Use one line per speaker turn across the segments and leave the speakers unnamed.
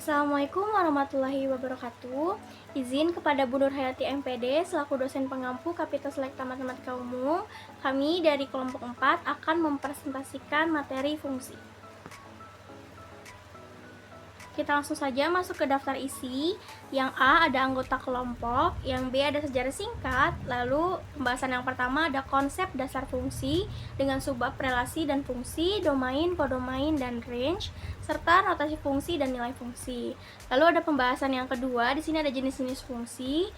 Assalamualaikum warahmatullahi wabarakatuh. Izin kepada Bu Nur Hayati MPD selaku dosen pengampu Kapito Selekta Matematika Umum, kami dari kelompok 4 akan mempresentasikan materi fungsi. Kita langsung saja masuk ke daftar isi. Yang A ada anggota kelompok, yang B ada sejarah singkat, lalu pembahasan yang pertama ada konsep dasar fungsi dengan subbab relasi dan fungsi, domain, kodomain, dan range, serta notasi fungsi dan nilai fungsi. Lalu ada pembahasan yang kedua, di sini ada jenis-jenis fungsi,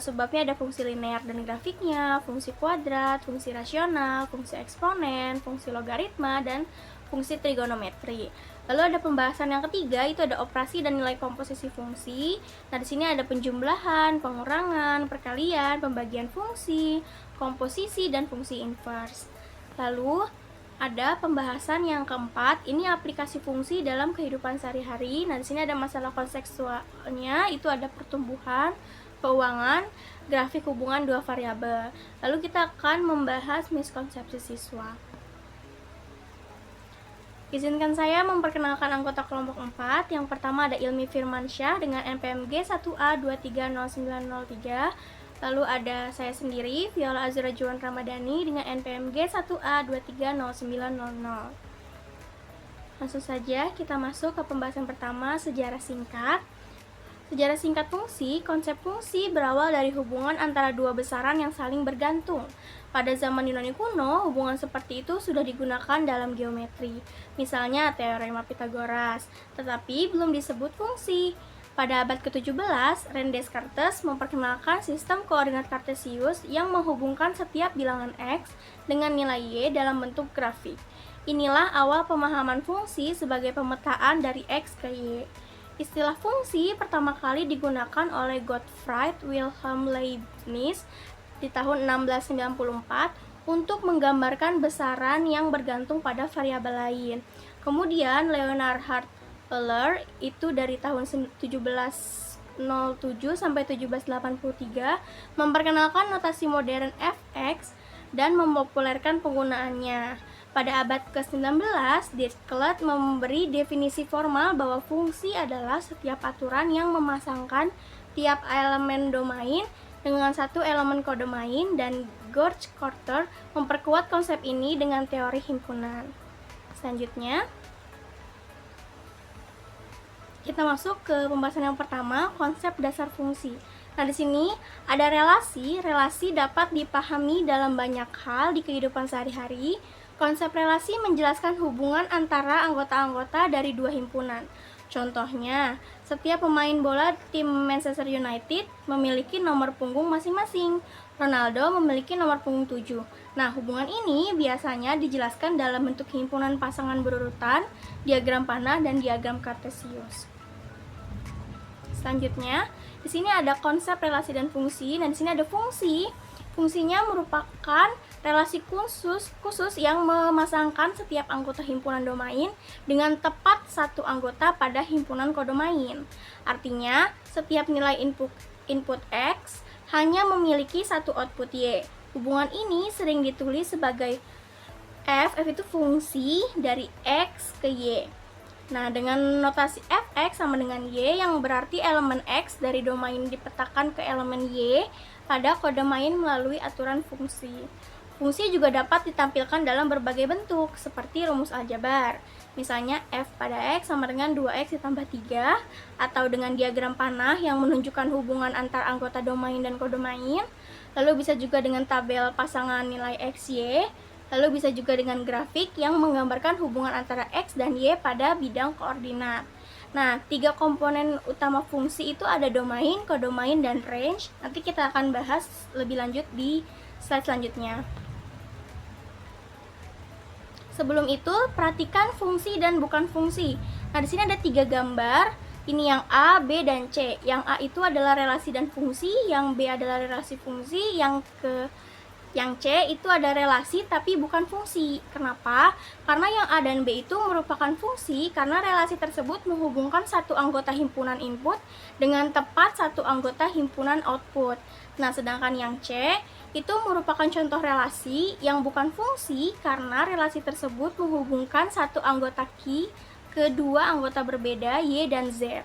subbabnya ada fungsi linear dan grafiknya, fungsi kuadrat, fungsi rasional, fungsi eksponen, fungsi logaritma, dan fungsi trigonometri. Lalu ada pembahasan yang ketiga, itu ada operasi dan nilai komposisi fungsi. Nah, di sini ada penjumlahan, pengurangan, perkalian, pembagian fungsi, komposisi, dan fungsi inverse. Lalu ada pembahasan yang keempat, ini aplikasi fungsi dalam kehidupan sehari-hari. Nah, di sini ada masalah kontekstualnya, itu ada pertumbuhan, keuangan, grafik hubungan dua variabel. Lalu kita akan membahas miskonsepsi siswa. Izinkan saya memperkenalkan anggota kelompok 4. Yang pertama ada Ilmi Firmansyah dengan NPMG 1A2300903. Lalu ada saya sendiri, Viola Azura Juwan Ramadhani dengan NPMG 1A230900. Langsung saja kita masuk ke pembahasan pertama, sejarah singkat. Sejarah singkat fungsi, konsep fungsi berawal dari hubungan antara dua besaran yang saling bergantung. Pada zaman Yunani kuno, hubungan seperti itu sudah digunakan dalam geometri, misalnya teorema Pythagoras, tetapi belum disebut fungsi. Pada abad ke-17, René Descartes memperkenalkan sistem koordinat kartesius yang menghubungkan setiap bilangan x dengan nilai y dalam bentuk grafik. Inilah awal pemahaman fungsi sebagai pemetaan dari x ke y. Istilah fungsi pertama kali digunakan oleh Gottfried Wilhelm Leibniz di tahun 1694 untuk menggambarkan besaran yang bergantung pada variabel lain. Kemudian Leonhard Euler itu dari tahun 1707 sampai 1783 memperkenalkan notasi modern fx dan mempopulerkan penggunaannya. Pada abad ke-19, Descartes memberi definisi formal bahwa fungsi adalah setiap aturan yang memasangkan tiap elemen domain dengan satu elemen kodomain, dan George Cantor memperkuat konsep ini dengan teori himpunan. Selanjutnya, kita masuk ke pembahasan yang pertama, konsep dasar fungsi. Nah, di sini ada relasi. Relasi dapat dipahami dalam banyak hal di kehidupan sehari-hari. Konsep relasi menjelaskan hubungan antara anggota-anggota dari dua himpunan. Contohnya, setiap pemain bola tim Manchester United memiliki nomor punggung masing-masing. Ronaldo memiliki nomor punggung 7. Nah, hubungan ini biasanya dijelaskan dalam bentuk himpunan pasangan berurutan, diagram panah, dan diagram kartesius. Selanjutnya, di sini ada konsep relasi dan fungsi. Nah, di sini ada fungsi. Fungsinya merupakan relasi khusus yang memasangkan setiap anggota himpunan domain dengan tepat satu anggota pada himpunan kodomain. Artinya, setiap nilai input X hanya memiliki satu output Y. Hubungan ini sering ditulis sebagai F itu fungsi dari X ke Y. Nah, dengan notasi fx sama dengan y, yang berarti elemen x dari domain dipetakan ke elemen y pada kodomain melalui aturan fungsi. Fungsi juga dapat ditampilkan dalam berbagai bentuk, seperti rumus aljabar. Misalnya f pada x sama dengan 2x ditambah 3, atau dengan diagram panah yang menunjukkan hubungan antar anggota domain dan kodomain. Lalu bisa juga dengan tabel pasangan nilai x, y. Lalu bisa juga dengan grafik yang menggambarkan hubungan antara X dan Y pada bidang koordinat. Nah, 3 komponen utama fungsi itu ada domain, kodomain, dan range. Nanti kita akan bahas lebih lanjut di slide selanjutnya. Sebelum itu, perhatikan fungsi dan bukan fungsi. Nah, di sini ada 3 gambar. Ini yang A, B, dan C. Yang A itu adalah relasi dan fungsi, yang B adalah relasi fungsi, yang C itu ada relasi tapi bukan fungsi. Kenapa? Karena yang A dan B itu merupakan fungsi karena relasi tersebut menghubungkan satu anggota himpunan input dengan tepat satu anggota himpunan output. Nah, sedangkan yang C itu merupakan contoh relasi yang bukan fungsi karena relasi tersebut menghubungkan satu anggota key ke dua anggota berbeda Y dan Z.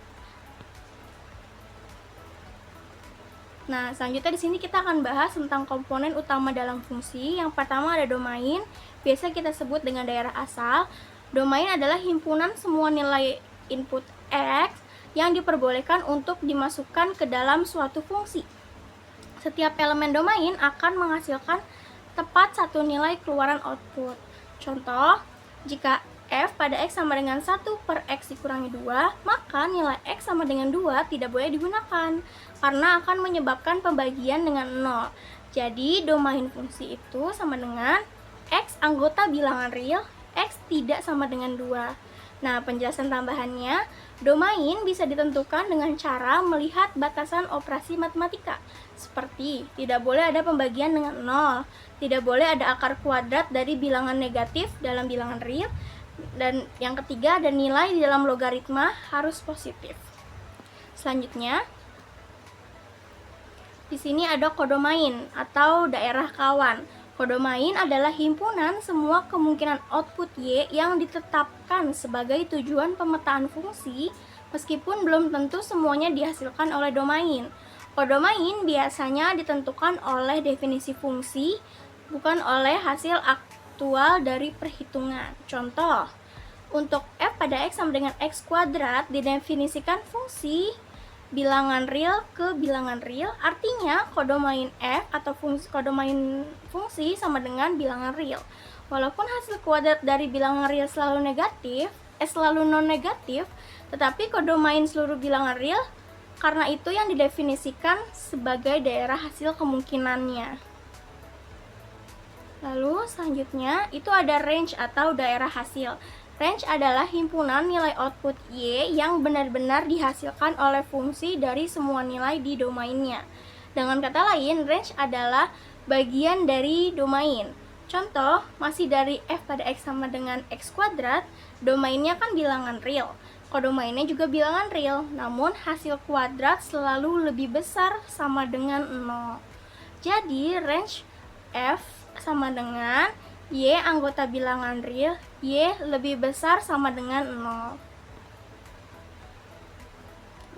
Nah, selanjutnya di sini kita akan bahas tentang komponen utama dalam fungsi. Yang pertama ada domain, biasa kita sebut dengan daerah asal. Domain adalah himpunan semua nilai input X yang diperbolehkan untuk dimasukkan ke dalam suatu fungsi. Setiap elemen domain akan menghasilkan tepat satu nilai keluaran output. Contoh, jika f pada x sama dengan 1 per x dikurangi 2, maka nilai x sama dengan 2 tidak boleh digunakan, karena akan menyebabkan pembagian dengan 0. Jadi, domain fungsi itu sama dengan x anggota bilangan real, x tidak sama dengan 2. Nah, penjelasan tambahannya, domain bisa ditentukan dengan cara melihat batasan operasi matematika, seperti tidak boleh ada pembagian dengan 0, tidak boleh ada akar kuadrat dari bilangan negatif dalam bilangan real, dan yang ketiga ada nilai di dalam logaritma harus positif. Selanjutnya, di sini ada kodomain atau daerah kawan. Kodomain adalah himpunan semua kemungkinan output Y yang ditetapkan sebagai tujuan pemetaan fungsi, meskipun belum tentu semuanya dihasilkan oleh domain. Kodomain biasanya ditentukan oleh definisi fungsi, bukan oleh hasil aktual dari perhitungan. Contoh, untuk f pada x sama dengan x kuadrat didefinisikan fungsi bilangan real ke bilangan real, artinya kodomain f atau kodomain fungsi sama dengan bilangan real. Walaupun hasil kuadrat dari bilangan real selalu selalu non negatif, tetapi kodomain seluruh bilangan real karena itu yang didefinisikan sebagai daerah hasil kemungkinannya. Lalu selanjutnya itu ada range atau daerah hasil. Range adalah himpunan nilai output Y yang benar-benar dihasilkan oleh fungsi dari semua nilai di domainnya. Dengan kata lain, range adalah bagian dari domain. Contoh, masih dari f pada x sama dengan x kuadrat, domainnya kan bilangan real. Kodomainnya juga bilangan real, namun hasil kuadrat selalu lebih besar sama dengan 0. Jadi, range f sama dengan Y anggota bilangan real, Y lebih besar sama dengan 0.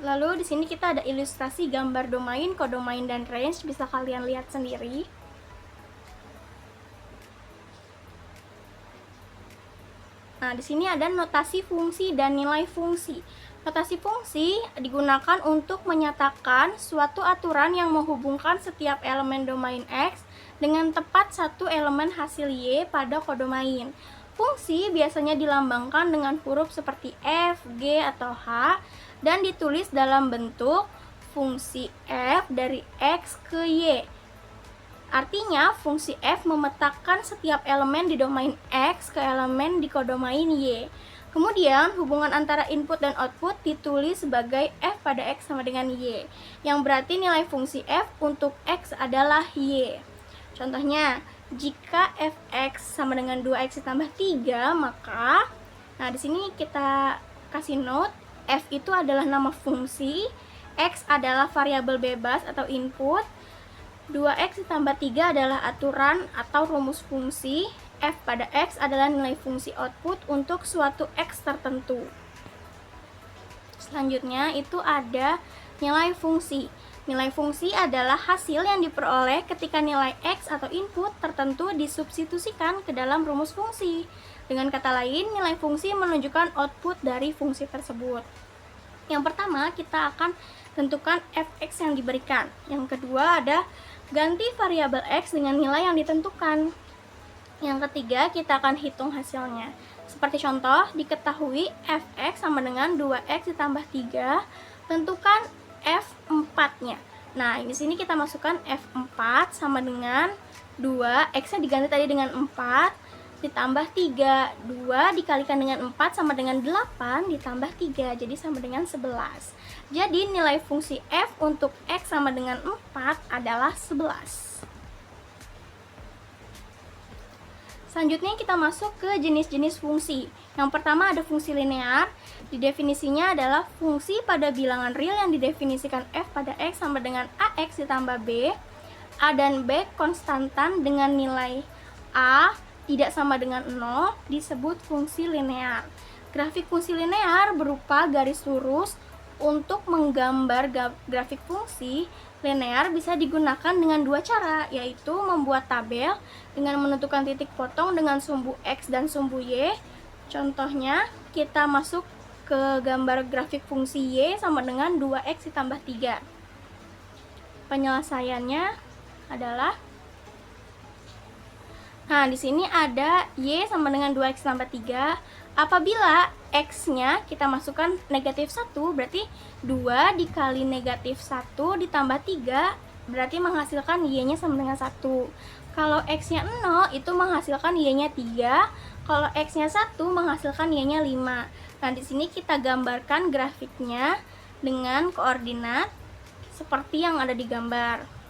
Lalu di sini kita ada ilustrasi gambar domain, kodomain, dan range, bisa kalian lihat sendiri. Nah, di sini ada notasi fungsi dan nilai fungsi. Notasi fungsi digunakan untuk menyatakan suatu aturan yang menghubungkan setiap elemen domain X dengan tepat satu elemen hasil Y pada kodomain. Fungsi biasanya dilambangkan dengan huruf seperti F, G, atau H dan ditulis dalam bentuk fungsi F dari X ke Y. Artinya, fungsi F memetakan setiap elemen di domain X ke elemen di kodomain Y. Kemudian, hubungan antara input dan output ditulis sebagai F pada X sama dengan Y, yang berarti nilai fungsi F untuk X adalah Y. Contohnya, jika Fx sama dengan 2x ditambah 3, maka, nah di sini kita kasih note, F itu adalah nama fungsi, X adalah variabel bebas atau input, 2x ditambah 3 adalah aturan atau rumus fungsi, f pada x adalah nilai fungsi output untuk suatu x tertentu. Selanjutnya itu ada nilai fungsi. Nilai fungsi adalah hasil yang diperoleh ketika nilai x atau input tertentu disubstitusikan ke dalam rumus fungsi. Dengan kata lain, nilai fungsi menunjukkan output dari fungsi tersebut. Yang pertama, kita akan tentukan fx yang diberikan. Yang kedua ada ganti variabel x dengan nilai yang ditentukan. Yang ketiga, kita akan hitung hasilnya. Seperti contoh, diketahui fx sama dengan 2x ditambah 3, tentukan f4-nya. Nah, di sini kita masukkan f4 sama dengan 2, x-nya diganti tadi dengan 4, ditambah 3, 2 dikalikan dengan 4 sama dengan 8, ditambah 3, jadi sama dengan 11. Jadi nilai fungsi f untuk x sama dengan 4 adalah 11. Selanjutnya kita masuk ke jenis-jenis fungsi. Yang pertama ada fungsi linear. Di definisinya adalah fungsi pada bilangan real yang didefinisikan f pada x sama dengan ax ditambah b. A dan b konstantan dengan nilai a tidak sama dengan 0 disebut fungsi linear. Grafik fungsi linear berupa garis lurus Untuk menggambar grafik fungsi linear bisa digunakan dengan dua cara, yaitu membuat tabel dengan menentukan titik potong dengan sumbu X dan sumbu Y. Contohnya, kita masuk ke gambar grafik fungsi Y sama dengan 2X ditambah 3. Penyelesaiannya adalah, nah di sini ada Y sama dengan 2X tambah 3. Apabila X-nya kita masukkan negatif 1, berarti 2 dikali negatif 1 ditambah 3, berarti menghasilkan Y-nya sama dengan 1. Kalau X-nya 0, itu menghasilkan Y-nya 3. Kalau X-nya 1, menghasilkan Y-nya 5. Nah, di sini kita gambarkan grafiknya dengan koordinat seperti yang ada di gambar.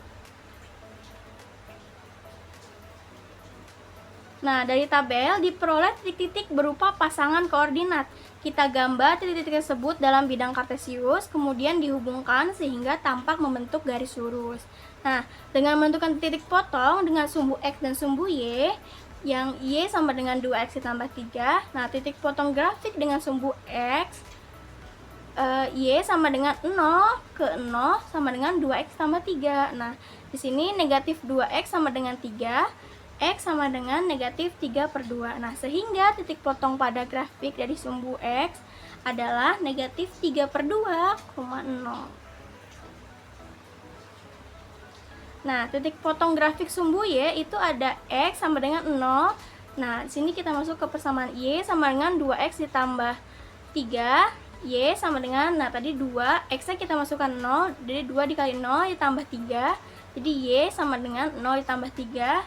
Nah, dari tabel diperoleh titik-titik berupa pasangan koordinat. Kita gambar titik-titik tersebut dalam bidang kartesius, kemudian dihubungkan sehingga tampak membentuk garis lurus. Nah, dengan menentukan titik potong dengan sumbu X dan sumbu Y, yang Y sama dengan 2X ditambah 3. Nah, titik potong grafik dengan sumbu X, Y sama dengan 0 ke 0 sama dengan 2X tambah 3. Nah, di sini negatif 2X sama dengan 3. X sama dengan negatif 3/2. Nah, sehingga titik potong pada grafik dari sumbu X adalah negatif 3/2,0. Nah, titik potong grafik sumbu Y itu ada X sama dengan 0. Nah, di sini kita masuk ke persamaan Y sama dengan 2X ditambah 3. Y sama dengan, nah tadi 2, X-nya kita masukkan 0, jadi 2 dikali 0 ditambah 3. Jadi Y sama dengan 0 ditambah 3.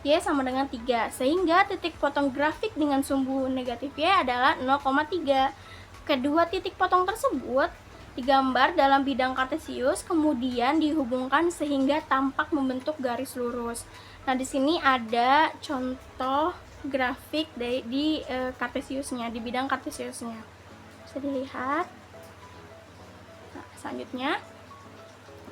Y sama dengan 3, sehingga titik potong grafik dengan sumbu negatif Y adalah 0,3. Kedua titik potong tersebut digambar dalam bidang kartesius, kemudian dihubungkan sehingga tampak membentuk garis lurus. Nah, di sini ada contoh grafik di kartesiusnya, di bidang kartesiusnya. Bisa dilihat. Nah, selanjutnya,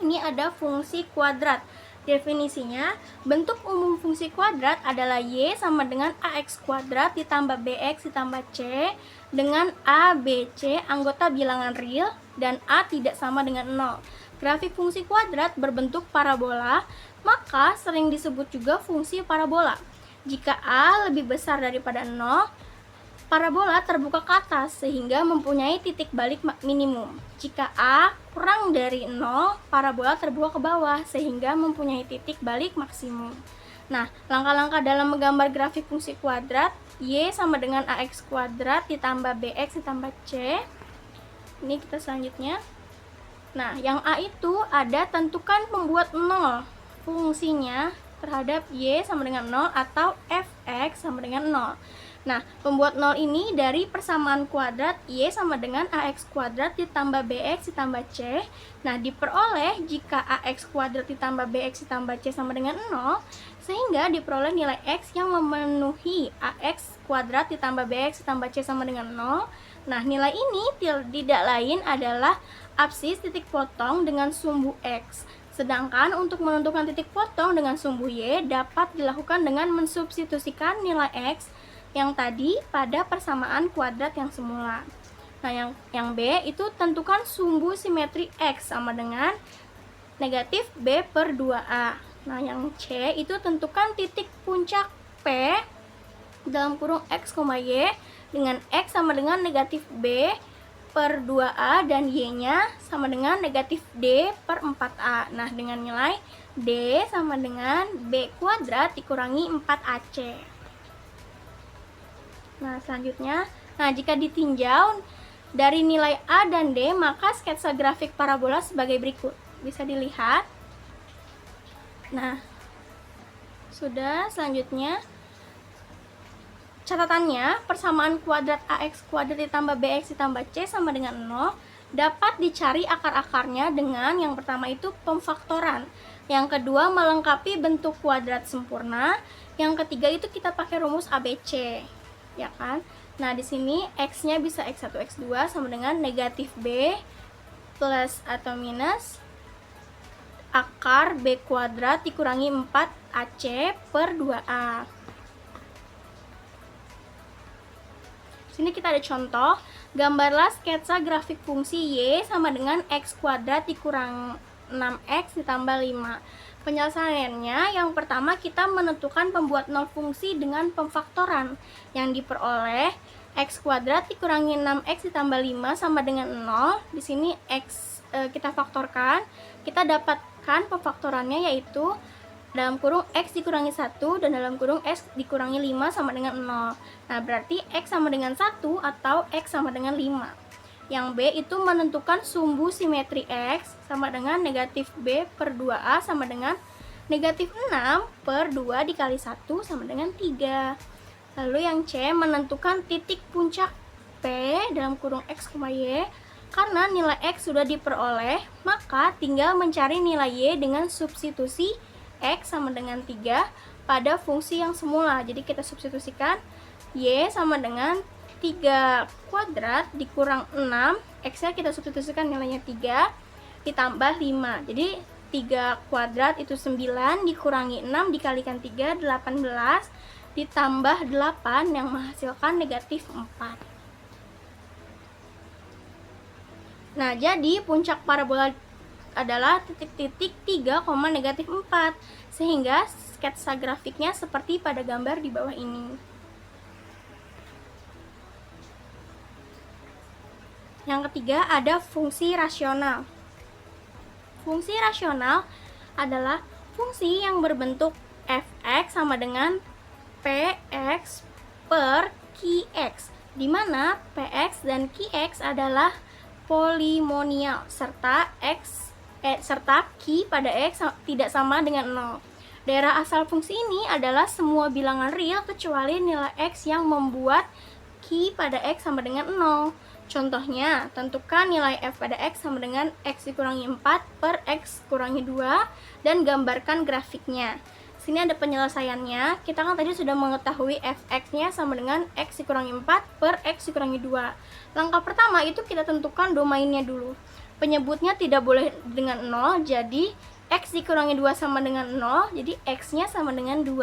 ini ada fungsi kuadrat. Definisinya, bentuk umum fungsi kuadrat adalah Y sama dengan AX kuadrat ditambah BX ditambah C dengan A, B, C anggota bilangan real dan A tidak sama dengan 0. Grafik fungsi kuadrat berbentuk parabola, maka sering disebut juga fungsi parabola. Jika A lebih besar daripada 0, parabola terbuka ke atas sehingga mempunyai titik balik minimum. Jika A kurang dari 0, parabola terbuka ke bawah sehingga mempunyai titik balik maksimum. Nah, langkah-langkah dalam menggambar grafik fungsi kuadrat, Y sama dengan AX kuadrat ditambah BX ditambah C. Ini kita selanjutnya. Nah, yang A itu ada tentukan pembuat 0 fungsinya terhadap Y sama dengan 0 atau Fx sama dengan 0. Nah, pembuat 0 ini dari persamaan kuadrat Y sama dengan AX kuadrat ditambah BX ditambah C. Nah, diperoleh jika AX kuadrat ditambah BX ditambah C sama dengan 0, sehingga diperoleh nilai X yang memenuhi AX kuadrat ditambah BX ditambah C sama dengan 0. Nah, nilai ini tidak lain adalah absis titik potong dengan sumbu X. Sedangkan untuk menentukan titik potong dengan sumbu Y dapat dilakukan dengan mensubstitusikan nilai X yang tadi pada persamaan kuadrat yang semula. Nah, yang B itu tentukan sumbu simetri X sama dengan negatif B/2A. Nah, yang C itu tentukan titik puncak P dalam kurung X, Y dengan X sama dengan negatif B/2A dan Y-nya sama dengan negatif D/4A. Nah, dengan nilai D sama dengan B kuadrat dikurangi 4AC. Nah, selanjutnya, jika ditinjau dari nilai A dan D, maka sketsa grafik parabola sebagai berikut. Bisa dilihat. Nah, sudah. Selanjutnya, catatannya, persamaan kuadrat AX kuadrat ditambah BX ditambah C sama dengan 0 dapat dicari akar-akarnya dengan yang pertama itu pemfaktoran. Yang kedua, melengkapi bentuk kuadrat sempurna. Yang ketiga itu kita pakai rumus ABC. Ya kan? Nah, di sini X-nya bisa X1, X2 sama dengan negatif B plus atau minus akar B kuadrat dikurangi 4AC/2A. Di Sini kita ada contoh, gambarlah sketsa grafik fungsi Y sama dengan X kuadrat dikurang 6X ditambah 5. Penyelesaiannya, yang pertama kita menentukan pembuat nol fungsi dengan pemfaktoran. Yang diperoleh X kuadrat dikurangi 6X ditambah 5 sama dengan 0. Di sini X kita faktorkan, kita dapatkan pemfaktorannya yaitu dalam kurung X dikurangi 1 dan dalam kurung X dikurangi 5 sama dengan 0. Nah, berarti X sama dengan 1 atau X sama dengan 5. Yang B itu menentukan sumbu simetri X sama dengan negatif B per 2A sama dengan negatif 6 per 2 dikali 1 sama dengan 3. Lalu yang C menentukan titik puncak P dalam kurung X, Y. Karena nilai X sudah diperoleh, maka tinggal mencari nilai Y dengan substitusi X sama dengan 3 pada fungsi yang semula. Jadi kita substitusikan Y sama dengan 3 kuadrat dikurang 6, X-nya kita substitusikan nilainya 3, ditambah 5. Jadi 3 kuadrat itu 9, dikurangi 6, dikalikan 3, 18, ditambah 8 yang menghasilkan negatif 4. Nah, jadi puncak parabola adalah titik-titik 3, negatif 4, sehingga sketsa grafiknya seperti pada gambar di bawah ini. Yang ketiga ada fungsi rasional. Fungsi rasional adalah fungsi yang berbentuk f(x) sama dengan px per qx, di mana px dan qx adalah polinomial serta q pada x tidak sama dengan 0. Daerah asal fungsi ini adalah semua bilangan real kecuali nilai x yang membuat q pada x sama dengan 0. Contohnya, tentukan nilai f pada x sama dengan x dikurangi 4 per x kurangi 2 dan gambarkan grafiknya. Sini ada penyelesaiannya. Kita kan tadi sudah mengetahui fx-nya sama dengan x dikurangi 4 per x dikurangi 2. Langkah pertama itu kita tentukan domainnya dulu. Penyebutnya tidak boleh dengan 0, jadi x dikurangi 2 sama dengan 0, jadi x-nya sama dengan 2.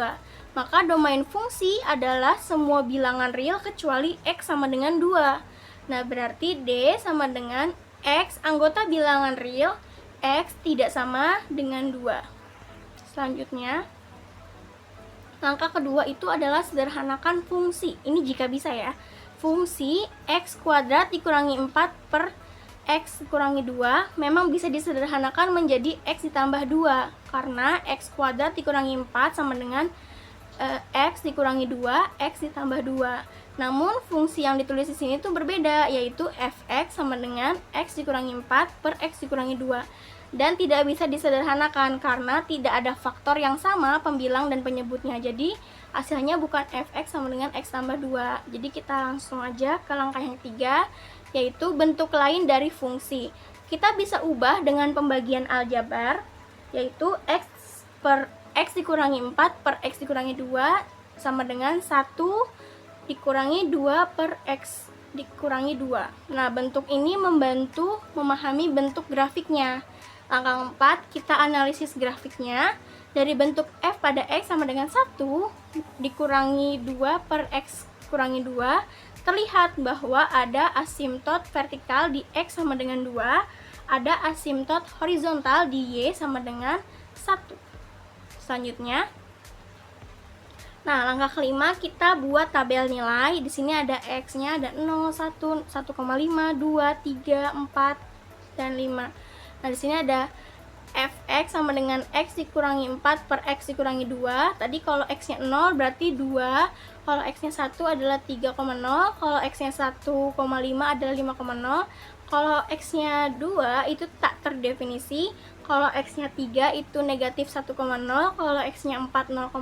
Maka domain fungsi adalah semua bilangan real kecuali x sama dengan 2. Nah, berarti D sama dengan X anggota bilangan real, X tidak sama dengan 2. Selanjutnya, langkah kedua itu adalah sederhanakan fungsi. Ini jika bisa ya. Fungsi X kuadrat dikurangi 4 per X kurangi 2 memang bisa disederhanakan menjadi X ditambah 2. Karena X kuadrat dikurangi 4 sama dengan X dikurangi 2, X ditambah 2. Namun fungsi yang ditulis di sini tuh berbeda, yaitu fx sama dengan x dikurangi 4 per x dikurangi 2. Dan tidak bisa disederhanakan karena tidak ada faktor yang sama pembilang dan penyebutnya. Jadi hasilnya bukan fx sama dengan x tambah 2. Jadi kita langsung aja ke langkah yang ketiga, yaitu bentuk lain dari fungsi. Kita bisa ubah dengan pembagian aljabar, yaitu x per x dikurangi 4 per x dikurangi 2 sama dengan 1 dikurangi 2 per x dikurangi 2. Nah, bentuk ini membantu memahami bentuk grafiknya. Langkah 4, kita analisis grafiknya. Dari bentuk f pada x sama dengan 1 dikurangi 2 per x kurangi 2, terlihat bahwa ada asimtot vertikal di x sama dengan 2, ada asimtot horizontal di y sama dengan 1. Selanjutnya, nah, langkah kelima kita buat tabel nilai. Di sini ada x-nya ada 0, 1, 1,5, 2, 3, 4 dan 5. Nah, di sini ada fx sama dengan x dikurangi 4 per x dikurangi 2. Tadi kalau x-nya 0 berarti 2, kalau x-nya 1 adalah 3,0, kalau x-nya 1,5 adalah 5,0. Kalau x-nya 2 itu tak terdefinisi. Kalau x-nya 3 itu negatif 1,0, kalau x-nya 4 0,0,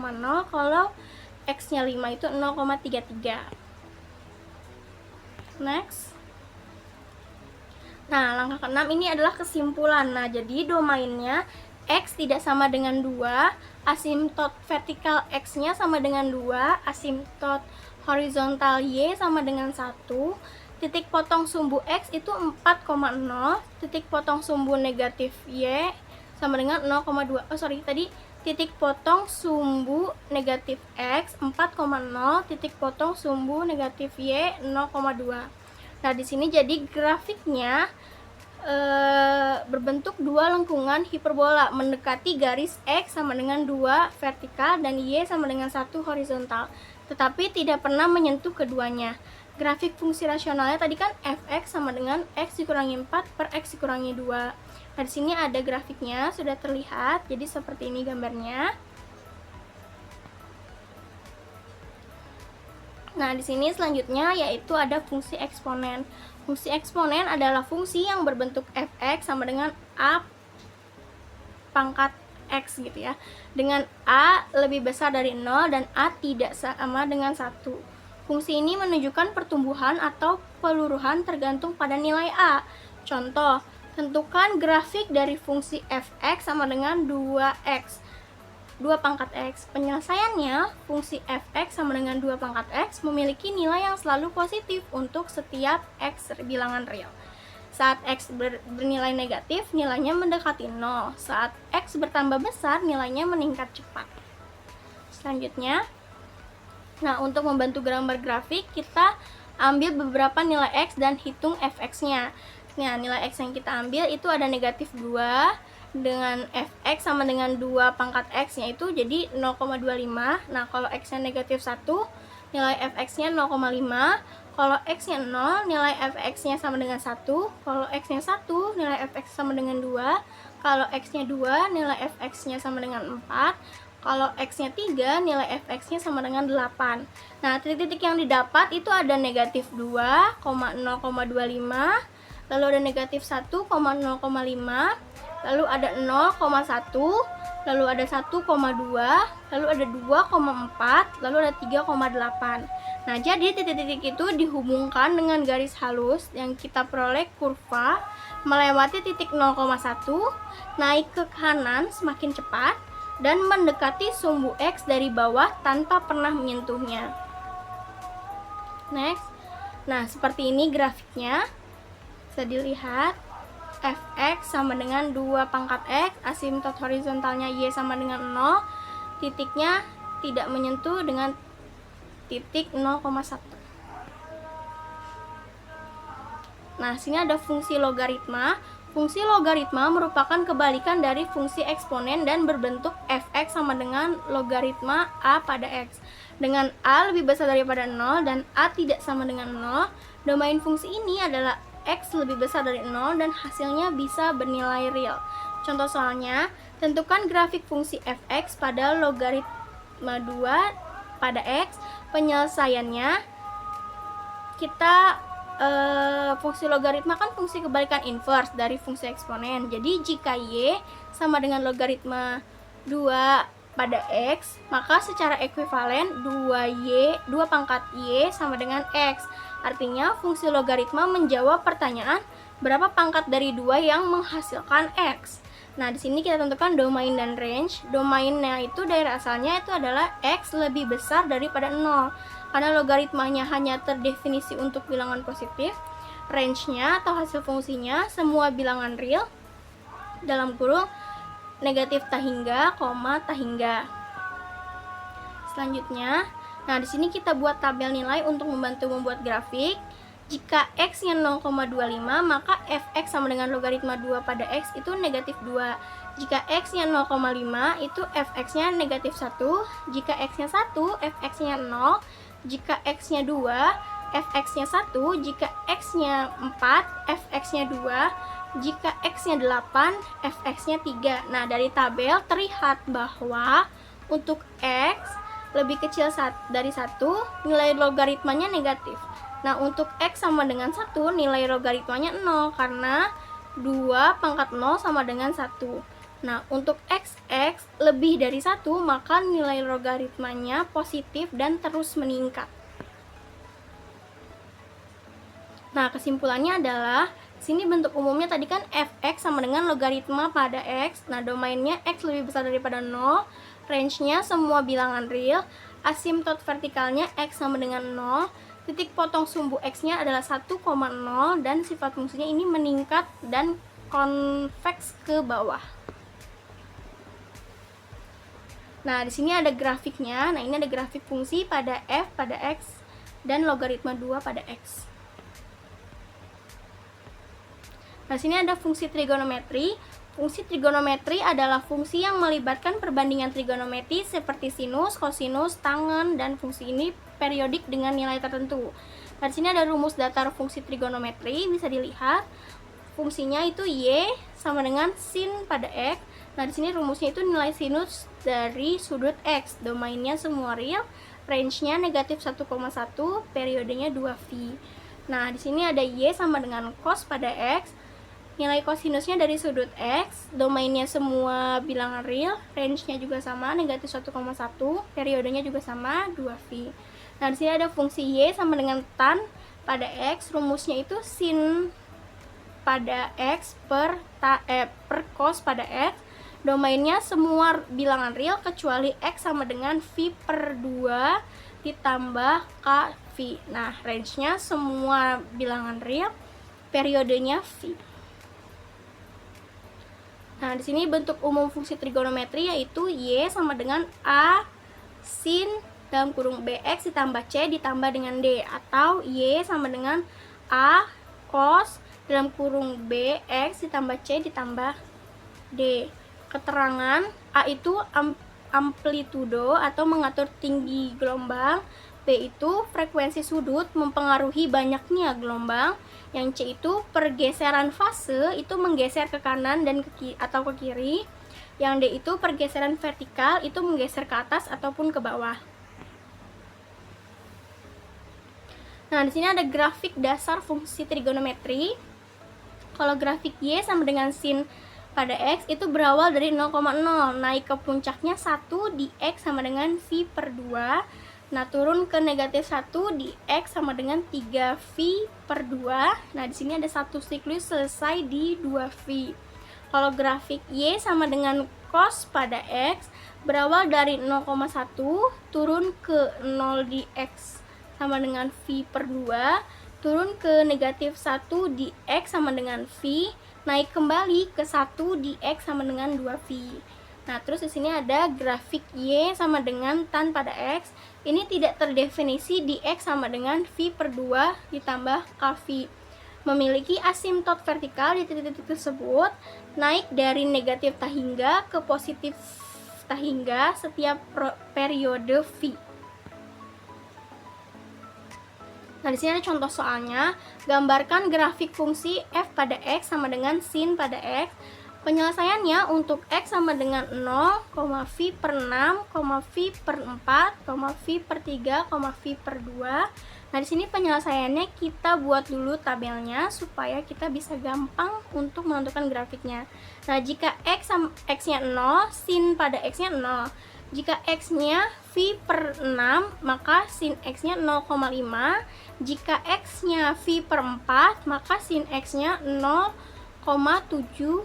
kalau x-nya 5 itu 0,33. Next. Nah, langkah ke-6 ini adalah kesimpulan. Nah, jadi domainnya x tidak sama dengan 2, asimtot vertikal x-nya sama dengan 2, asimtot horizontal y sama dengan 1, titik potong sumbu x itu 4,0, titik potong sumbu negatif y sama dengan 0,2. Tadi titik potong sumbu negatif X 4,0, titik potong sumbu negatif Y 0,2. Nah, di sini jadi grafiknya berbentuk dua lengkungan hiperbola mendekati garis X sama dengan 2 vertikal dan Y sama dengan 1 horizontal, tetapi tidak pernah menyentuh keduanya. Grafik fungsi rasionalnya tadi kan fx sama dengan x dikurangi 4 per x dikurangi 2. Nah, di sini ada grafiknya, sudah terlihat. Jadi seperti ini gambarnya. Nah, di sini selanjutnya yaitu ada fungsi eksponen. Fungsi eksponen adalah fungsi yang berbentuk fx sama dengan a pangkat x gitu ya. Dengan a lebih besar dari 0 dan a tidak sama dengan 1. Fungsi ini menunjukkan pertumbuhan atau peluruhan tergantung pada nilai a. Contoh, tentukan grafik dari fungsi fx sama dengan 2x, 2 pangkat x. Penyelesaiannya, fungsi fx sama dengan 2 pangkat x memiliki nilai yang selalu positif untuk setiap x bilangan real. Saat x bernilai negatif, nilainya mendekati 0. Saat x bertambah besar, nilainya meningkat cepat. Selanjutnya, nah, untuk membantu gambar grafik, kita ambil beberapa nilai x dan hitung fx-nya. Nah, nilai x yang kita ambil itu ada negatif 2 dengan fx sama dengan 2 pangkat x, yaitu jadi 0,25. Nah, kalau x-nya negatif 1, nilai fx-nya 0,5. Kalau x-nya 0, nilai fx-nya sama dengan 1. Kalau x-nya 1, nilai fx sama dengan 2. Kalau x-nya 2, nilai fx-nya sama dengan 4. Kalau x-nya 3, nilai fx-nya sama dengan 8. Nah, titik-titik yang didapat itu ada negatif 2, 0,25, lalu ada negatif 1, 0,5, lalu ada 0,1, lalu ada 1,2, lalu ada 2,4, lalu ada 3,8. Nah, jadi titik-titik itu dihubungkan dengan garis halus yang kita peroleh kurva melewati titik 0,1, naik ke kanan semakin cepat, dan mendekati sumbu X dari bawah tanpa pernah menyentuhnya. Next. Nah, seperti ini grafiknya. Bisa dilihat fx sama dengan 2 pangkat x, asimtot horizontalnya y sama dengan 0, titiknya tidak menyentuh dengan titik 0,1. Nah, sini ada fungsi logaritma. Fungsi logaritma merupakan kebalikan dari fungsi eksponen dan berbentuk fx sama dengan logaritma a pada x. Dengan a lebih besar daripada 0 dan a tidak sama dengan 0, domain fungsi ini adalah x lebih besar dari 0 dan hasilnya bisa bernilai real. Contoh soalnya, tentukan grafik fungsi fx pada logaritma 2 pada x. Penyelesaiannya, kita fungsi logaritma kan fungsi kebalikan inverse dari fungsi eksponen. Jadi jika y sama dengan logaritma 2 pada x, maka secara ekuivalen 2 pangkat y sama dengan x. Artinya fungsi logaritma menjawab pertanyaan berapa pangkat dari 2 yang menghasilkan x. Nah, di sini kita tentukan domain dan range. Domainnya itu daerah asalnya itu adalah x lebih besar daripada 0. Karena logaritmanya hanya terdefinisi untuk bilangan positif. Range-nya atau hasil fungsinya semua bilangan real dalam kurung negatif tak hingga, koma tak hingga. Selanjutnya, nah di sini kita buat tabel nilai untuk membantu membuat grafik. Jika x-nya 0,25, maka fx sama dengan logaritma 2 pada x itu negatif 2. Jika x-nya 0,5, itu fx-nya negatif 1. Jika x-nya 1, fx-nya 0. Jika x-nya 2, fx-nya 1. Jika x-nya 4, fx-nya 2. Jika x-nya 8, fx-nya 3. Nah, dari tabel terlihat bahwa untuk x lebih kecil dari 1, nilai logaritmanya negatif. Nah, untuk x sama dengan 1, nilai logaritmanya 0 karena 2 pangkat 0 sama dengan 1. Nah, untuk x lebih dari 1, maka nilai logaritmanya positif dan terus meningkat. Nah, kesimpulannya adalah sini bentuk umumnya tadi kan fx sama dengan logaritma pada x. Nah, domainnya x lebih besar daripada 0, range-nya semua bilangan real, asimtot vertikalnya x sama dengan 0, titik potong sumbu x-nya adalah 1,0 dan sifat fungsinya ini meningkat dan konveks ke bawah. Nah, di sini ada grafiknya. Nah, ini ada grafik fungsi pada f pada x dan logaritma 2 pada x. Nah, sini ada fungsi trigonometri. Fungsi trigonometri adalah fungsi yang melibatkan perbandingan trigonometri seperti sinus, kosinus, tangen, dan fungsi ini periodik dengan nilai tertentu. Nah, di sini ada rumus datar fungsi trigonometri, bisa dilihat. Fungsinya itu y sama dengan sin pada x. Nah, di sini rumusnya itu nilai sinus dari sudut x. Domainnya semua real, range-nya negatif 1,1, periodenya 2V. Nah, di sini ada y sama dengan cos pada x. Nilai kosinusnya dari sudut x, domainnya semua bilangan real, range-nya juga sama, negatif 1,1, periodenya juga sama, 2V. Nah, di sini ada fungsi y sama dengan tan pada x, rumusnya itu sin pada x per cos pada x, domainnya semua bilangan real kecuali x sama dengan v per 2 ditambah kv. Nah, range-nya semua bilangan real, periodenya v. Nah, di sini bentuk umum fungsi trigonometri yaitu y sama dengan a sin dalam kurung bx ditambah c ditambah dengan d, atau y sama dengan a cos dalam kurung bx ditambah c ditambah d. Keterangan a itu amplitudo atau mengatur tinggi gelombang, B itu frekuensi sudut mempengaruhi banyaknya gelombang, yang C itu pergeseran fase itu menggeser ke kanan dan atau ke kiri, yang D itu pergeseran vertikal itu menggeser ke atas ataupun ke bawah. Nah, di sini ada grafik dasar fungsi trigonometri. Kalau grafik Y sama dengan sin pada X itu berawal dari 0,0, naik ke puncaknya 1 di X sama dengan V per 2. Nah, turun ke negatif 1 di X sama dengan 3V per 2. Nah, di sini ada satu siklus selesai di 2V. Kalau grafik Y sama dengan cos pada X berawal dari 0,1 turun ke 0 di X sama dengan V per 2, turun ke negatif 1 di X sama dengan V, naik kembali ke 1 di X sama dengan 2V. Nah, terus di sini ada grafik Y sama dengan tan pada X. Ini tidak terdefinisi di X sama dengan V per 2 ditambah KV. Memiliki asimtot vertikal di titik-titik tersebut, naik dari negatif tahingga ke positif tahingga setiap periode V. Nah, di sini ada contoh soalnya. Gambarkan grafik fungsi f pada x sama dengan sin pada x. Penyelesaiannya untuk x sama dengan 0, v per 6, v per 4, v per 3, v per 2. Nah, di sini penyelesaiannya kita buat dulu tabelnya supaya kita bisa gampang untuk menentukan grafiknya. Nah, jika x-nya 0, sin pada x-nya 0. Jika x-nya v per 6, maka sin x-nya 0,5. Jika x-nya v per 4, maka sin x-nya 0,707.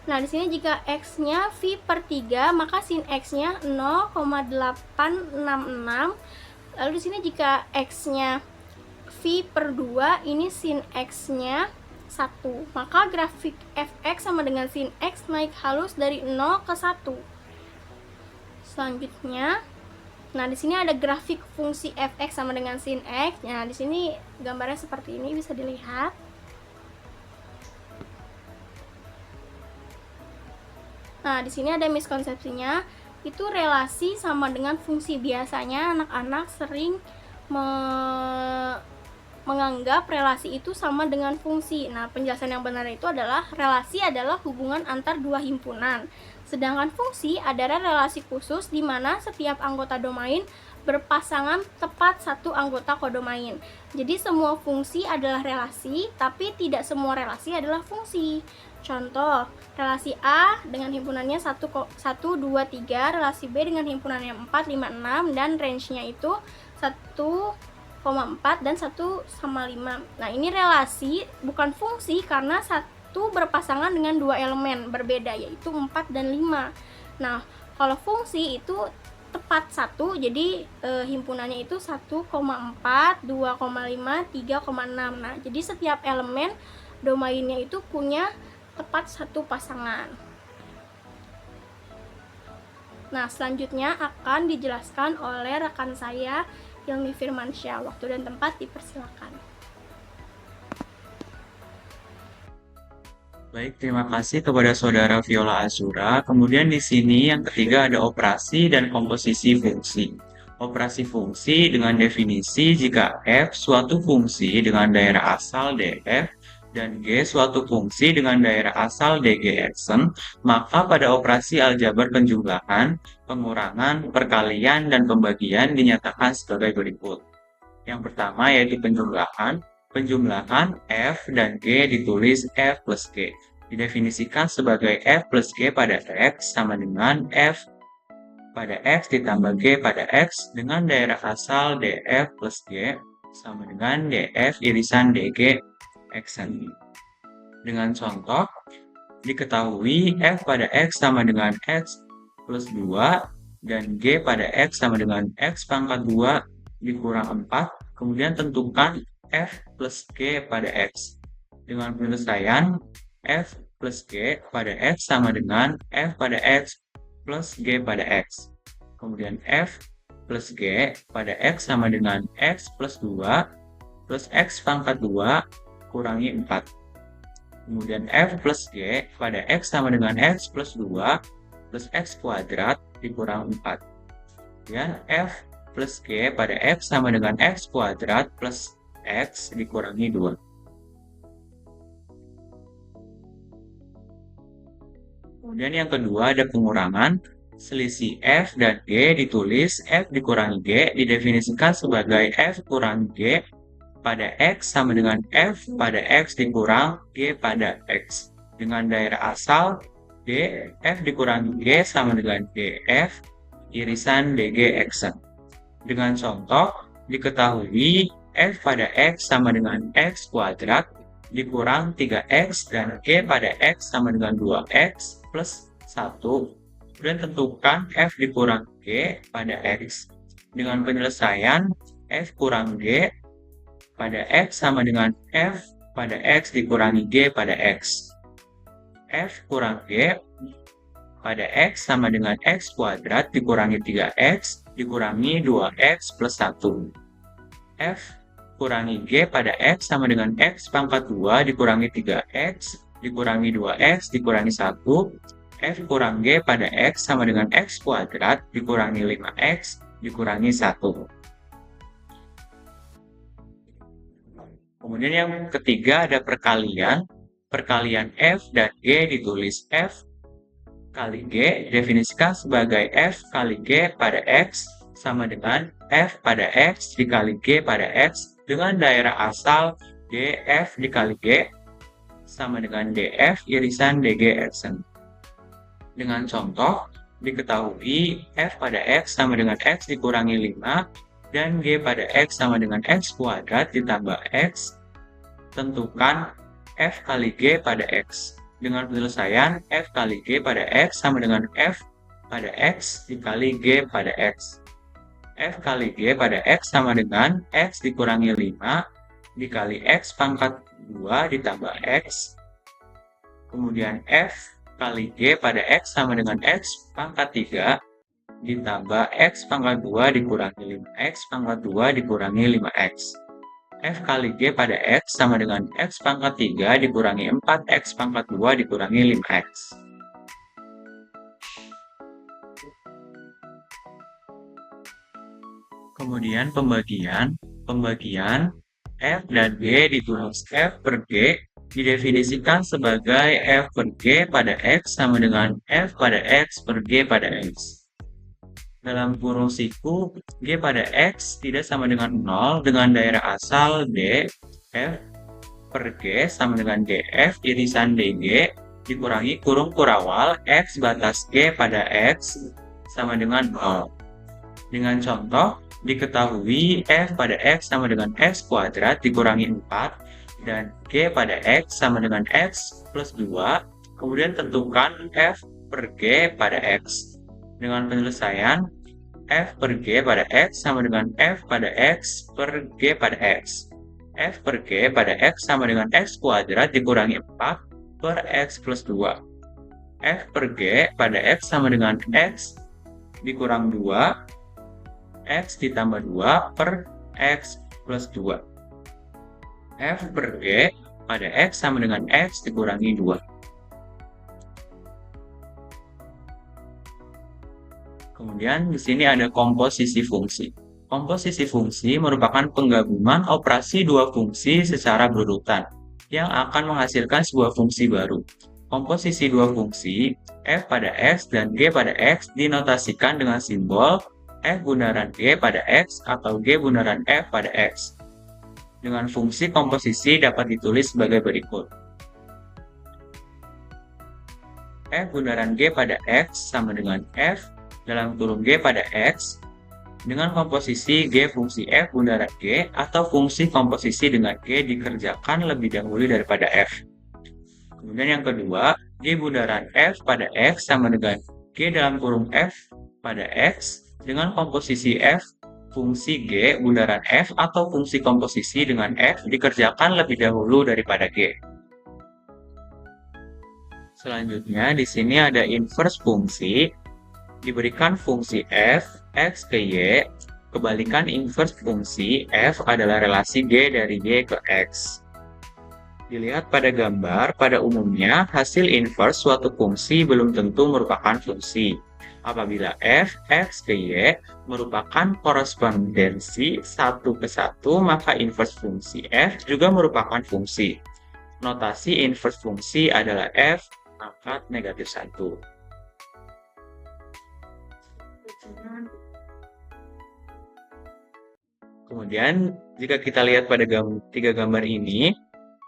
Nah, di sini jika x-nya v per 3, maka sin x-nya 0,866. Lalu di sini jika x-nya v per 2, ini sin x-nya 1. Maka grafik fx sama dengan sin x naik halus dari 0 ke 1. Selanjutnya, nah di sini ada grafik fungsi fx sama dengan sin x. Nah, di sini gambarnya seperti ini, bisa dilihat. Nah, di sini ada miskonsepsinya, itu relasi sama dengan fungsi. Biasanya anak-anak sering menganggap relasi itu sama dengan fungsi. Nah, penjelasan yang benar itu adalah relasi adalah hubungan antar dua himpunan. Sedangkan fungsi adalah relasi khusus di mana setiap anggota domain berpasangan tepat satu anggota kodomain. Jadi semua fungsi adalah relasi, tapi tidak semua relasi adalah fungsi. Contoh, relasi A dengan himpunannya 1, 2, 3, relasi B dengan himpunannya 4, 5, 6, dan range-nya itu 1,4 dan 1,5. Nah, ini relasi bukan fungsi karena satu berpasangan dengan dua elemen berbeda, yaitu 4 dan 5. Nah, kalau fungsi itu tepat 1, jadi himpunannya itu 1,4, 2,5, 3,6. Nah, jadi setiap elemen domainnya itu punya tepat satu pasangan. Nah, selanjutnya akan dijelaskan oleh rekan saya, Hilmi Firmansyah. Waktu dan tempat dipersilakan.
Baik, terima kasih kepada Saudara Viola Azura. Kemudian di sini yang ketiga ada operasi dan komposisi fungsi. Operasi fungsi dengan definisi jika F suatu fungsi dengan daerah asal df dan G suatu fungsi dengan daerah asal dgxn, maka pada operasi aljabar penjumlahan, pengurangan, perkalian, dan pembagian dinyatakan sebagai berikut. Yang pertama yaitu penjumlahan. Penjumlahan F dan G ditulis F plus G. Didefinisikan sebagai F plus G pada X sama dengan F pada X ditambah G pada X dengan daerah asal df plus G sama dengan df irisan dg Xn. Dengan contoh, diketahui F pada X sama dengan X plus 2 dan G pada X sama dengan X pangkat 2 dikurang 4. Kemudian tentukan F plus G pada X. Dengan penyelesaian, F plus G pada X sama dengan F pada X plus G pada X. Kemudian F plus G pada X sama dengan X plus 2 plus X pangkat 2 kurangi 4. Kemudian F plus G pada X sama dengan X plus 2 plus X kuadrat dikurang 4. Dan F plus G pada X sama dengan X kuadrat plus X dikurangi 2. Kemudian yang kedua ada pengurangan. Selisih F dan G ditulis F dikurangi G didefinisikan sebagai F kurang G pada X sama dengan F pada X dikurang G pada X. Dengan daerah asal D, F dikurangi G sama dengan DF irisan DG Xn. Dengan contoh, diketahui F pada X sama dengan X kuadrat dikurang 3X dan G pada X sama dengan 2X plus 1. Kemudian tentukan F dikurang G pada X. Dengan penyelesaian, F kurang G pada X sama dengan F pada X dikurangi G pada X. F kurang G pada X sama dengan X kuadrat dikurangi 3X dikurangi 2X plus 1. F kurangi G pada X sama dengan X pangkat 2 dikurangi 3X dikurangi 2X dikurangi 1. F kurang G pada X sama dengan X kuadrat dikurangi 5X dikurangi 1. Kemudian yang ketiga ada perkalian. Perkalian F dan G ditulis F kali G definisikan sebagai F kali G pada X sama dengan F pada X dikali G pada X dengan daerah asal DF dikali G sama dengan DF irisan DG Xn. Dengan contoh, diketahui F pada X sama dengan X dikurangi 5 dan G pada X sama dengan X kuadrat ditambah X. Tentukan F kali G pada X. Dengan penyelesaian, F kali G pada X sama dengan F pada X dikali G pada X. F kali G pada X sama dengan X dikurangi 5 dikali X pangkat 2 ditambah X. Kemudian F kali G pada X sama dengan X pangkat 3 ditambah X pangkat 2 dikurangi 5X pangkat 2 dikurangi 5X. F kali G pada X sama dengan X pangkat 3 dikurangi 4X pangkat 2 dikurangi 5X. Kemudian pembagian F dan G ditulis F per G didefinisikan sebagai F per G pada X sama dengan F pada X per G pada X. Dalam kurung siku, G pada X tidak sama dengan 0 dengan daerah asal D, F per G sama dengan DF irisan DG dikurangi kurung kurawal X batas G pada X sama dengan 0. Dengan contoh, diketahui F pada X sama dengan X kuadrat dikurangi 4 dan G pada X sama dengan X plus 2. Kemudian tentukan F per G pada X. Dengan penyelesaian, F per G pada X sama dengan F pada X per G pada X. F per G pada X sama dengan X kuadrat dikurangi 4 per X plus 2. F per G pada X sama dengan X dikurang 2, X ditambah 2 per X plus 2. F per G pada X sama dengan X dikurangi 2. Kemudian di sini ada komposisi fungsi. Komposisi fungsi merupakan penggabungan operasi dua fungsi secara berurutan yang akan menghasilkan sebuah fungsi baru. Komposisi dua fungsi, f pada x dan g pada x dinotasikan dengan simbol f bundaran g pada x atau g bundaran f pada x. Dengan fungsi komposisi dapat ditulis sebagai berikut. F bundaran g pada x sama dengan f dalam kurung g pada x dengan komposisi g fungsi f bundaran g atau fungsi komposisi dengan g dikerjakan lebih dahulu daripada f. Kemudian yang kedua, g bundaran f pada x sama dengan g dalam kurung f pada x dengan komposisi f fungsi g bundaran f atau fungsi komposisi dengan f dikerjakan lebih dahulu daripada g. Selanjutnya di sini ada inverse fungsi. Diberikan fungsi f, x ke y, kebalikan inverse fungsi f adalah relasi g dari y ke x. Dilihat pada gambar, pada umumnya hasil inverse suatu fungsi belum tentu merupakan fungsi. Apabila f, x ke y merupakan korespondensi 1 ke 1, maka inverse fungsi f juga merupakan fungsi. Notasi inverse fungsi adalah f pangkat negatif 1. Kemudian, jika kita lihat pada tiga gambar ini,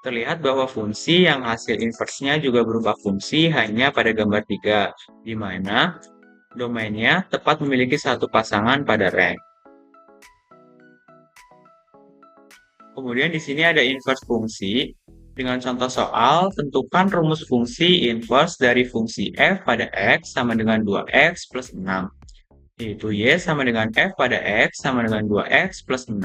terlihat bahwa fungsi yang hasil inverse-nya juga berupa fungsi hanya pada gambar 3, di mana domainnya tepat memiliki satu pasangan pada rank. Kemudian di sini ada inverse fungsi. Dengan contoh soal, tentukan rumus fungsi inverse dari fungsi f pada x sama dengan 2x plus 6. Yaitu y sama dengan f pada x sama dengan 2x plus 6,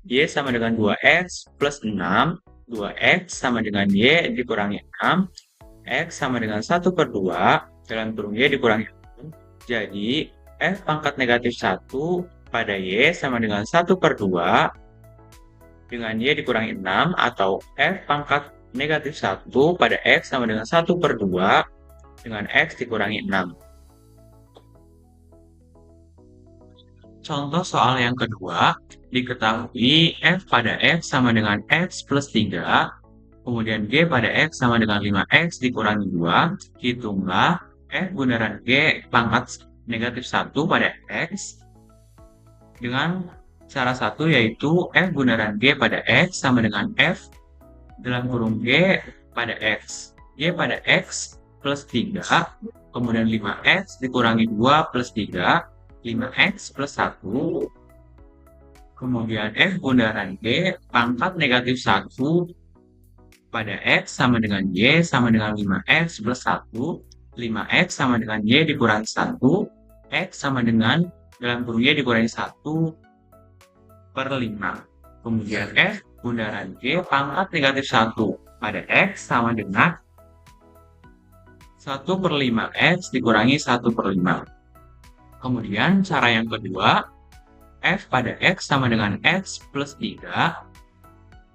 y sama dengan 2x plus 6, 2x sama dengan y dikurangi 6, x sama dengan 1 per 2, dalam kurung y dikurangi 6. Jadi, f pangkat negatif 1 pada y sama dengan 1 per 2, dengan y dikurangi 6, atau f pangkat negatif 1 pada x sama dengan 1 per 2, dengan x dikurangi 6. Contoh soal yang kedua, diketahui f pada x sama dengan x plus 3, kemudian g pada x sama dengan 5x dikurangi 2, hitunglah f bundaran g pangkat negatif 1 pada x dengan cara satu yaitu f bundaran g pada x sama dengan f dalam kurung g pada x. G pada x plus 3, kemudian 5x dikurangi 2 plus 3, 5x plus 1, kemudian f bundaran g pangkat negatif 1 pada x sama dengan y sama dengan 5x plus 1, 5x sama dengan y dikurangi 1, x sama dengan dalam kurung y dikurangi 1 per 5. Kemudian f bundaran g pangkat negatif 1 pada x sama dengan 1 per 5x dikurangi 1 per 5. Kemudian cara yang kedua, f pada x sama dengan x plus 3,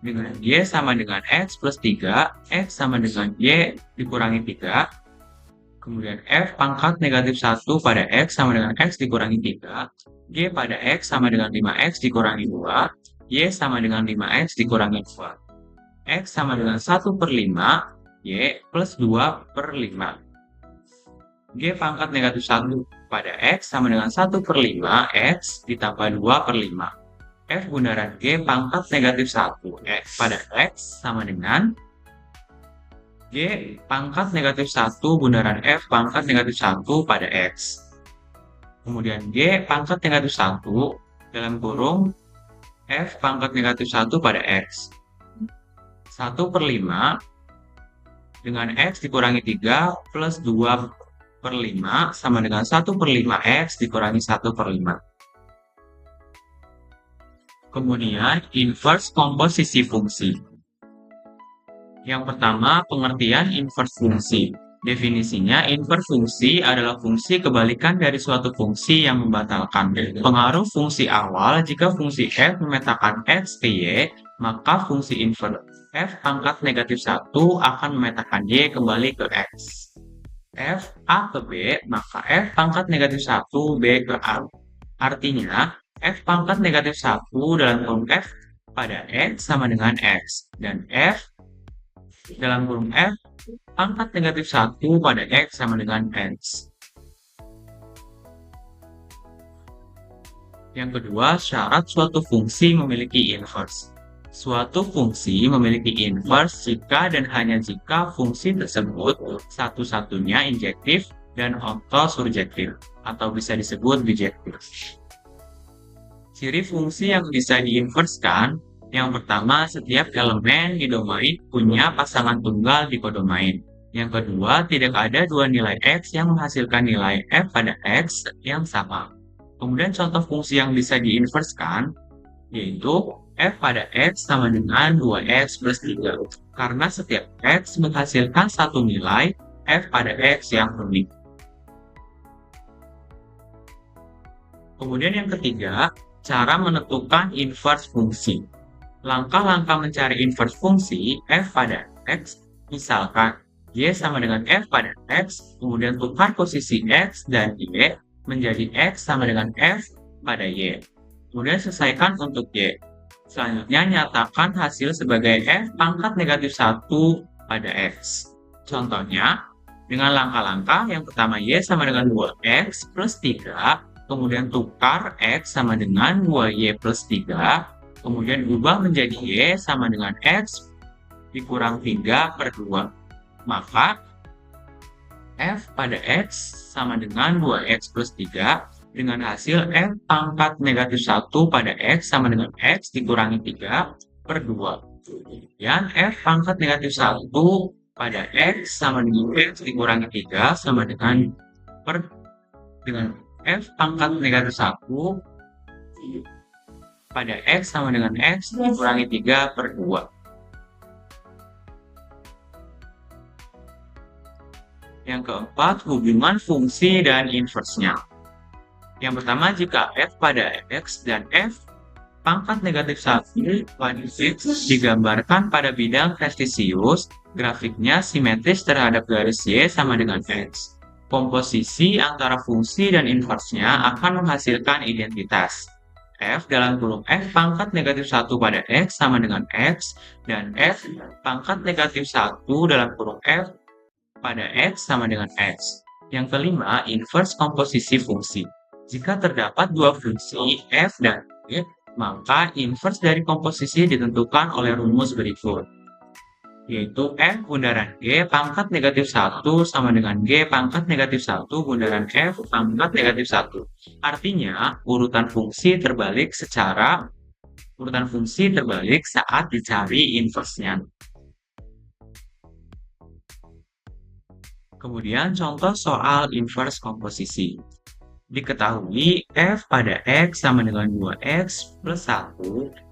dengan y sama dengan x plus 3, x sama dengan y dikurangi 3, kemudian f pangkat negatif 1 pada x sama dengan x dikurangi 3, y pada x sama dengan 5x dikurangi 2, y sama dengan 5x dikurangi 2, x sama dengan 1 per 5, y plus 2 per 5. G pangkat negatif 1 pada x sama dengan 1 per 5, x ditambah 2 per 5. F bundaran G pangkat negatif 1 pada x sama dengan G pangkat negatif 1 bundaran F pangkat negatif 1 pada x. Kemudian G pangkat negatif 1 dalam kurung F pangkat negatif 1 pada x. 1 per 5 dengan x dikurangi 3 plus 2 per 5 sama dengan 1 per 5x dikurangi 1 per 5. Kemudian, inverse komposisi fungsi. Yang pertama, pengertian inverse fungsi. Definisinya, inverse fungsi adalah fungsi kebalikan dari suatu fungsi yang membatalkan pengaruh fungsi awal. Jika fungsi f memetakan x ke y, maka fungsi inverse f pangkat negatif 1 akan memetakan y kembali ke x. F A ke B, maka f pangkat negatif 1 B ke A. Artinya, f pangkat negatif 1 dalam kurung f pada x sama dengan x, dan f dalam kurung f pangkat negatif 1 pada x sama dengan x. Yang kedua, syarat suatu fungsi memiliki inverse. Suatu fungsi memiliki inverse jika dan hanya jika fungsi tersebut satu-satunya injektif dan autosurjektif, atau bisa disebut bijektif. Ciri fungsi yang bisa diinverskan, yang pertama, setiap elemen di domain punya pasangan tunggal di kodomain. Yang kedua, tidak ada dua nilai x yang menghasilkan nilai f pada x yang sama. Kemudian contoh fungsi yang bisa diinverskan, yaitu f pada x sama dengan 2x plus 3. Karena setiap x menghasilkan satu nilai f pada x yang unik. Kemudian yang ketiga, cara menentukan inverse fungsi. Langkah-langkah mencari inverse fungsi f pada x, misalkan y sama dengan f pada x, kemudian tukar posisi x dan y menjadi x sama dengan f pada y. Kemudian selesaikan untuk y. Selanjutnya nyatakan hasil sebagai f pangkat negatif 1 pada x. Contohnya, dengan langkah-langkah yang pertama y sama dengan 2x plus 3, kemudian tukar x sama dengan 2y plus 3, kemudian ubah menjadi y sama dengan x dikurang 3 per 2. Maka f pada x sama dengan 2x plus 3 dengan hasil f pangkat negatif 1 pada x sama dengan x dikurangi 3 per 2. Kemudian f pangkat negatif 1 pada x sama dengan x dikurangi 3 sama dengan f pangkat negatif 1 pada x sama dengan x dikurangi 3 per 2. Yang keempat, hubungan fungsi dan inverse-nya. Yang pertama, jika f pada x dan f pangkat negatif 1 pada x digambarkan pada bidang kartesius, grafiknya simetris terhadap garis y sama dengan x. Komposisi antara fungsi dan inverse-nya akan menghasilkan identitas. F dalam kurung f pangkat negatif 1 pada x sama dengan x, dan f pangkat negatif 1 dalam kurung f pada x sama dengan x. Yang kelima, inverse komposisi fungsi. Jika terdapat dua fungsi f dan g, maka inverse dari komposisi ditentukan oleh rumus berikut, yaitu f bundaran g pangkat negatif 1 sama dengan g pangkat negatif 1 bundaran f pangkat negatif 1. Artinya, urutan fungsi terbalik saat dicari inverse-nya. Kemudian contoh soal inverse komposisi. Diketahui f pada x sama dengan 2x plus 1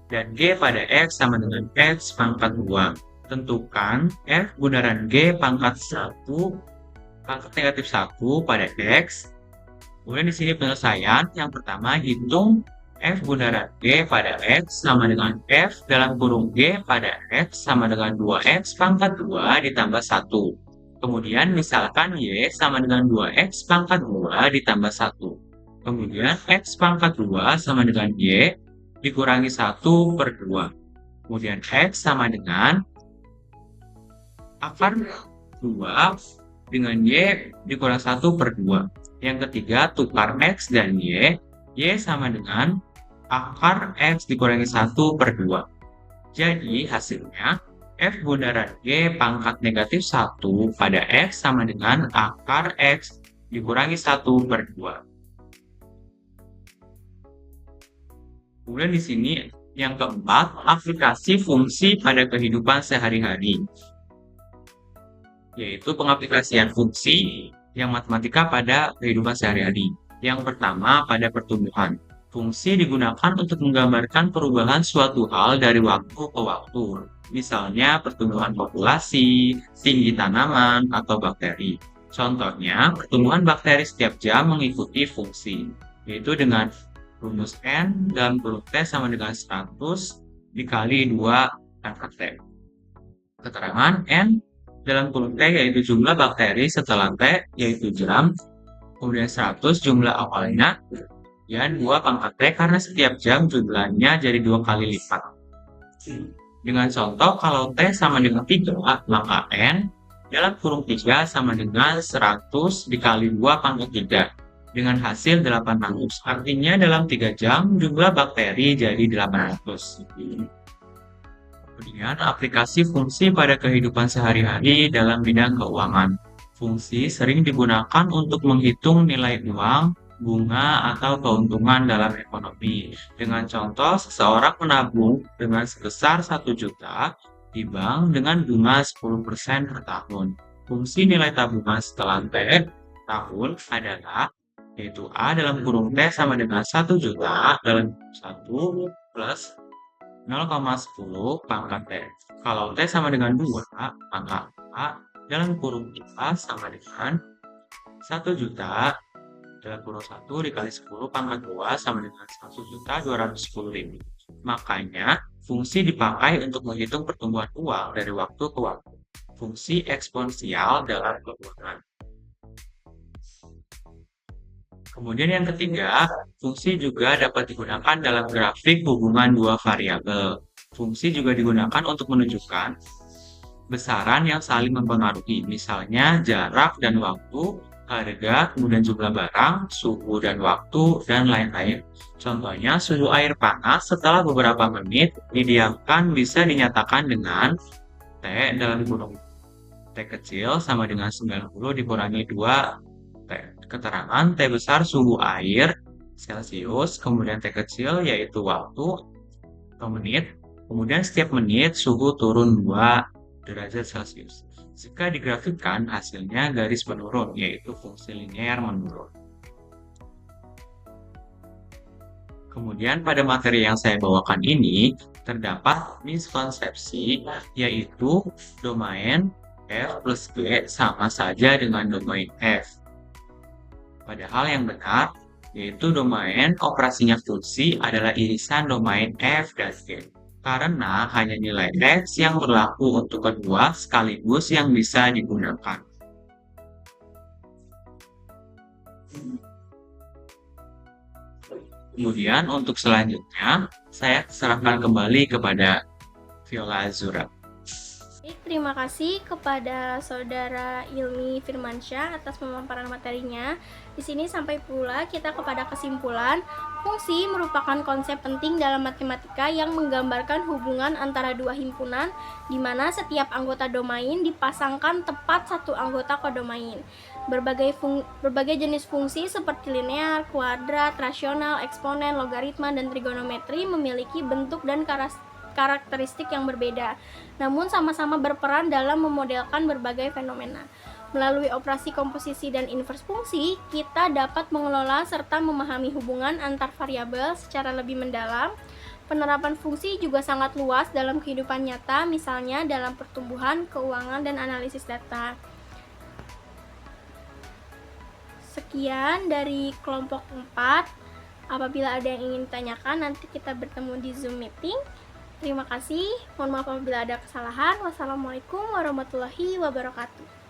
dan g pada x sama dengan x pangkat 2. Tentukan f bundaran g pangkat 1 pangkat negatif 1 pada x. Kemudian di sini penyelesaian. Yang pertama, hitung f bundaran g pada x sama dengan f dalam kurung g pada x sama dengan 2x pangkat 2 ditambah 1. Kemudian misalkan y sama dengan 2x pangkat 2 ditambah 1. Kemudian x pangkat 2 sama dengan y dikurangi 1 per 2. Kemudian x sama dengan akar 2 dengan y dikurang 1 per 2. Yang ketiga, tukar x dan y sama dengan akar x dikurangi 1 per 2. Jadi hasilnya, f bundaran g pangkat negatif 1 pada x sama dengan akar x dikurangi 1 per 2. Kemudian di sini yang keempat, aplikasi fungsi pada kehidupan sehari-hari, yaitu pengaplikasian fungsi yang matematika pada kehidupan sehari-hari. Yang pertama, pada pertumbuhan. Fungsi digunakan untuk menggambarkan perubahan suatu hal dari waktu ke waktu, misalnya pertumbuhan populasi, tinggi tanaman, atau bakteri. Contohnya, pertumbuhan bakteri setiap jam mengikuti fungsi, yaitu dengan rumus N dalam kurung T sama dengan 100 dikali 2 pangkat T. Keterangan N dalam kurung T yaitu jumlah bakteri setelah T, yaitu jam, kemudian 100 jumlah awalnya, dan 2 pangkat T karena setiap jam jumlahnya jadi 2 kali lipat. Dengan contoh, kalau T sama dengan 3, maka N dalam kurung 3 sama dengan 100 dikali 2 pangkat 3 dengan hasil 800. Artinya dalam 3 jam jumlah bakteri jadi 800. Kemudian aplikasi fungsi pada kehidupan sehari-hari dalam bidang keuangan. Fungsi sering digunakan untuk menghitung nilai uang, bunga, atau keuntungan dalam ekonomi. Dengan contoh, seseorang menabung dengan sebesar 1 juta di bank dengan bunga 10% per tahun. Fungsi nilai tabungan setelah T tahun adalah, yaitu A dalam kurung T sama dengan 1 juta dalam 1 plus 0,10 pangkat T. Kalau T sama dengan 2, maka A dalam kurung 3 sama dengan 1 juta dalam kurung 1 dikali 10 pangkat 2 sama dengan 1.210.000. Makanya, fungsi dipakai untuk menghitung pertumbuhan uang dari waktu ke waktu. Fungsi eksponensial dalam keuangan. Kemudian yang ketiga, fungsi juga dapat digunakan dalam grafik hubungan dua variabel. Fungsi juga digunakan untuk menunjukkan besaran yang saling mempengaruhi, misalnya jarak dan waktu, harga, kemudian jumlah barang, suhu dan waktu, dan lain-lain. Contohnya, suhu air panas setelah beberapa menit didiamkan bisa dinyatakan dengan T dalam kurung T kecil sama dengan 90 dikurangi 2 T. Keterangan T besar suhu air Celcius, kemudian T kecil yaitu waktu atau menit, kemudian setiap menit suhu turun 2 derajat Celcius. Jika digrafikkan, hasilnya garis menurun, yaitu fungsi linear menurun. Kemudian pada materi yang saya bawakan ini, terdapat miskonsepsi, yaitu domain F plus G sama saja dengan domain F. Padahal yang benar, yaitu domain operasinya fungsi adalah irisan domain F dan G. Karena hanya nilai X yang berlaku untuk kedua sekaligus yang bisa digunakan. Kemudian untuk selanjutnya, saya serahkan kembali kepada Viola Azura.
Terima kasih kepada Saudara Ilmi Firmansyah atas pemaparan materinya. Di sini sampai pula kita kepada kesimpulan, fungsi merupakan konsep penting dalam matematika yang menggambarkan hubungan antara dua himpunan di mana setiap anggota domain dipasangkan tepat satu anggota kodomain. Berbagai jenis fungsi seperti linear, kuadrat, rasional, eksponen, logaritma, dan trigonometri memiliki bentuk dan karakteristik yang berbeda, namun sama-sama berperan dalam memodelkan berbagai fenomena. Melalui operasi komposisi dan invers fungsi, kita dapat mengelola serta memahami hubungan antar variabel secara lebih mendalam. Penerapan fungsi juga sangat luas dalam kehidupan nyata, misalnya dalam pertumbuhan, keuangan, dan analisis data. Sekian dari kelompok 4. Apabila ada yang ingin ditanyakan, nanti kita bertemu di Zoom meeting. Terima kasih, mohon maaf apabila ada kesalahan. Wassalamualaikum warahmatullahi wabarakatuh.